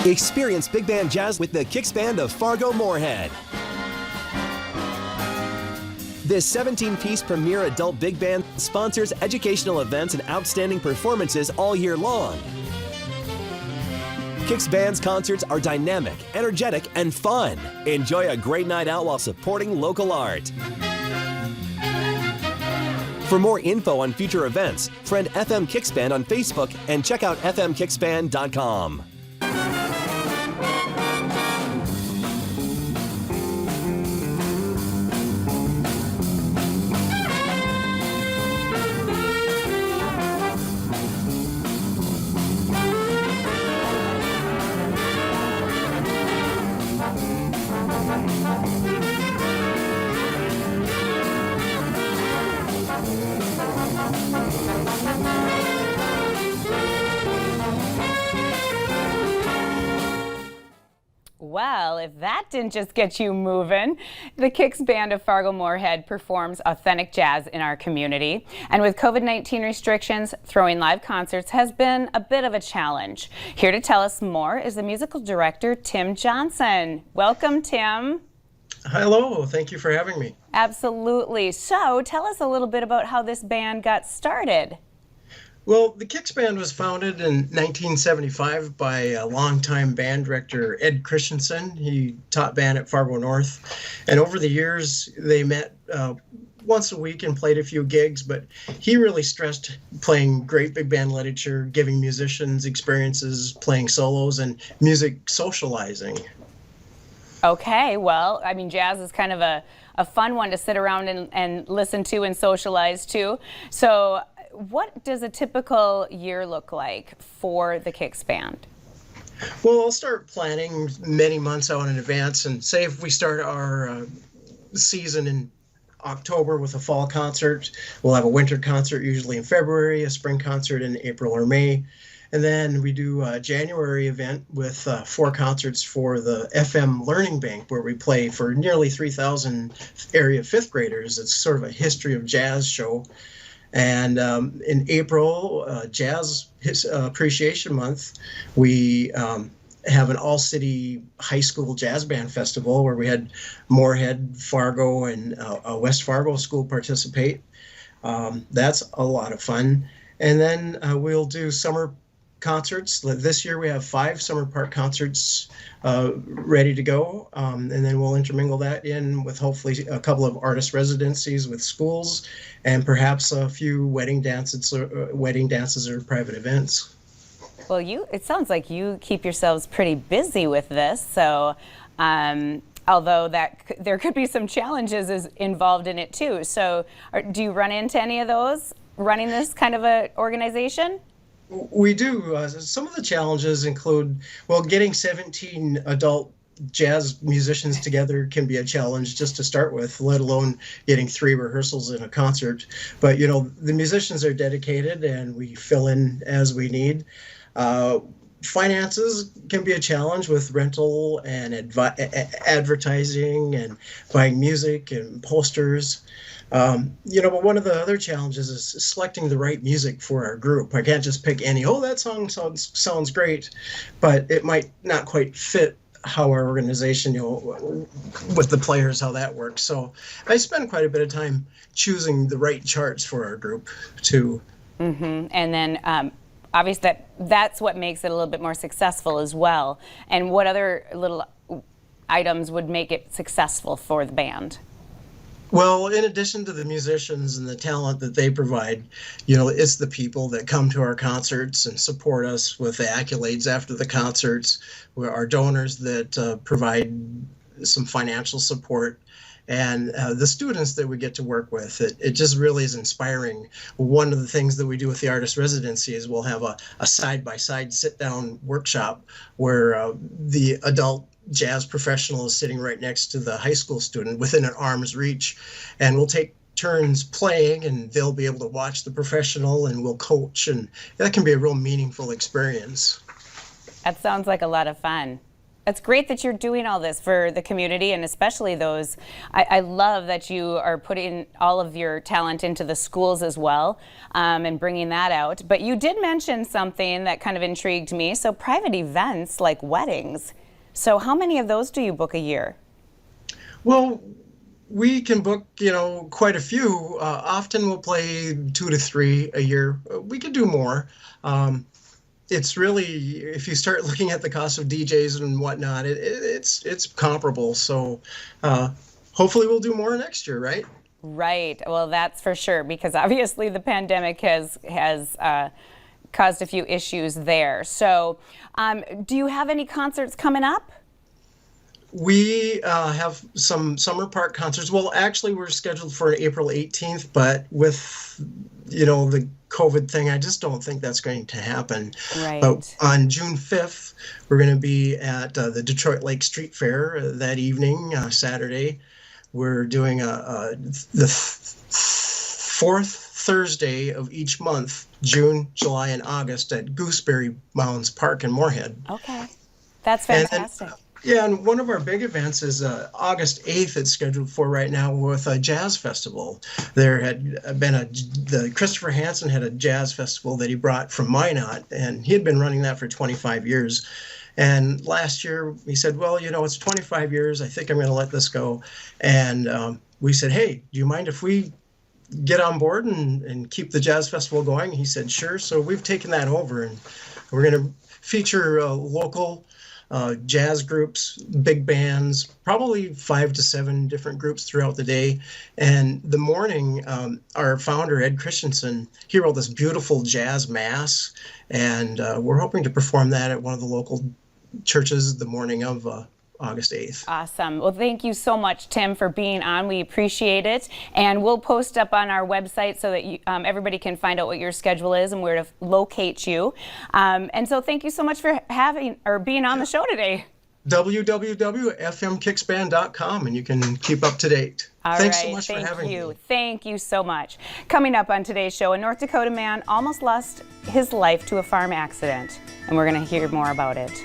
Experience big band jazz with the Kicks Band of Fargo-Moorhead. This 17-piece premier adult big band sponsors educational events and outstanding performances all year long. Kicks Band's concerts are dynamic, energetic, and fun. Enjoy a great night out while supporting local art. For more info on future events, friend FM Kicks Band on Facebook and check out fmkicksband.com. Well, if that didn't just get you moving, the Kicks Band of Fargo-Moorhead performs authentic jazz in our community. And with COVID-19 restrictions, throwing live concerts has been a bit of a challenge. Here to tell us more is the musical director, Tim Johnson. Welcome, Tim. Hello, thank you for having me. Absolutely. So tell us a little bit about how this band got started. Well, the Kicks Band was founded in 1975 by a longtime band director, Ed Christensen. He taught band at Fargo North. And over the years, they met once a week and played a few gigs, but he really stressed playing great big band literature, giving musicians experiences, playing solos, and music socializing. Okay, well, I mean, jazz is kind of a fun one to sit around and listen to and socialize to. So what does a typical year look like for the Kicks Band? Well, I'll start planning many months out in advance, and say if we start our season in October with a fall concert, we'll have a winter concert usually in February, a spring concert in April or May, and then we do a January event with 4 concerts for the FM Learning Bank, where we play for nearly 3,000 area 5th graders. It's sort of a history of jazz show. And in April, Jazz Appreciation Month, we have an all-city high school jazz band festival where we had Moorhead, Fargo, and West Fargo School participate. That's a lot of fun. And then we'll do summer concerts. This year we have 5 summer park concerts ready to go, and then we'll intermingle that in with hopefully a couple of artist residencies with schools, and perhaps a few wedding dances or private events. Well, it sounds like you keep yourselves pretty busy with this. So, although there could be some challenges involved in it too. So, do you run into any of those running this kind of a organization? We do. Some of the challenges include, well, getting 17 adult jazz musicians together can be a challenge just to start with, let alone getting 3 rehearsals in a concert. But, you know, the musicians are dedicated and we fill in as we need. Finances can be a challenge with rental and advertising and buying music and posters. But one of the other challenges is selecting the right music for our group. I can't just pick any, that song sounds great, but it might not quite fit how our organization, with the players, how that works. So I spend quite a bit of time choosing the right charts for our group too. Mm-hmm. And then obviously that's what makes it a little bit more successful as well. And what other little items would make it successful for the band? Well, in addition to the musicians and the talent that they provide, it's the people that come to our concerts and support us with the accolades after the concerts. We're our donors that provide some financial support, and the students that we get to work with. It just really is inspiring. One of the things that we do with the artist residency is we'll have a side-by-side sit-down workshop where the adult jazz professional is sitting right next to the high school student within an arm's reach, and we'll take turns playing, and they'll be able to watch the professional, and we'll coach, and that can be a real meaningful experience. That sounds like a lot of fun. It's great that you're doing all this for the community, and especially those. I love that you are putting all of your talent into the schools as well, and bringing that out. But you did mention something that kind of intrigued me. So private events like weddings. So how many of those do you book a year? Well, we can book, quite a few. Often we'll play 2 to 3 a year. We could do more. It's really, if you start looking at the cost of DJs and whatnot, it's comparable. So hopefully we'll do more next year, right? Right. Well, that's for sure, because obviously the pandemic has caused a few issues there. So do you have any concerts coming up? We have some summer park concerts. Well, actually, we're scheduled for April 18th, but with, the COVID thing, I just don't think that's going to happen. Right. But on June 5th, we're going to be at the Detroit Lake Street Fair that evening, Saturday. We're doing the fourth Thursday of each month, June, July, and August at Gooseberry Mounds Park in Moorhead. Okay. That's fantastic. Yeah, and one of our big events is August 8th. It's scheduled for right now with a jazz festival. There had been the Christopher Hansen had a jazz festival that he brought from Minot, and he had been running that for 25 years. And last year he said, well, it's 25 years. I think I'm going to let this go. And we said, hey, do you mind if we get on board and keep the jazz festival going? He said, sure. So we've taken that over, and we're going to feature local jazz groups, big bands, probably 5 to 7 different groups throughout the day. And the morning, our founder, Ed Christensen, he wrote this beautiful jazz mass, and we're hoping to perform that at one of the local churches the morning of August 8th. Awesome. Well, thank you so much, Tim, for being on. We appreciate it. And we'll post up on our website so that everybody can find out what your schedule is and where to locate you. And so thank you so much for being on the show today. www.fmkicksband.com, and you can keep up to date. Thanks so much for having me. Thank you so much. Coming up on today's show, a North Dakota man almost lost his life to a farm accident, and we're going to hear more about it.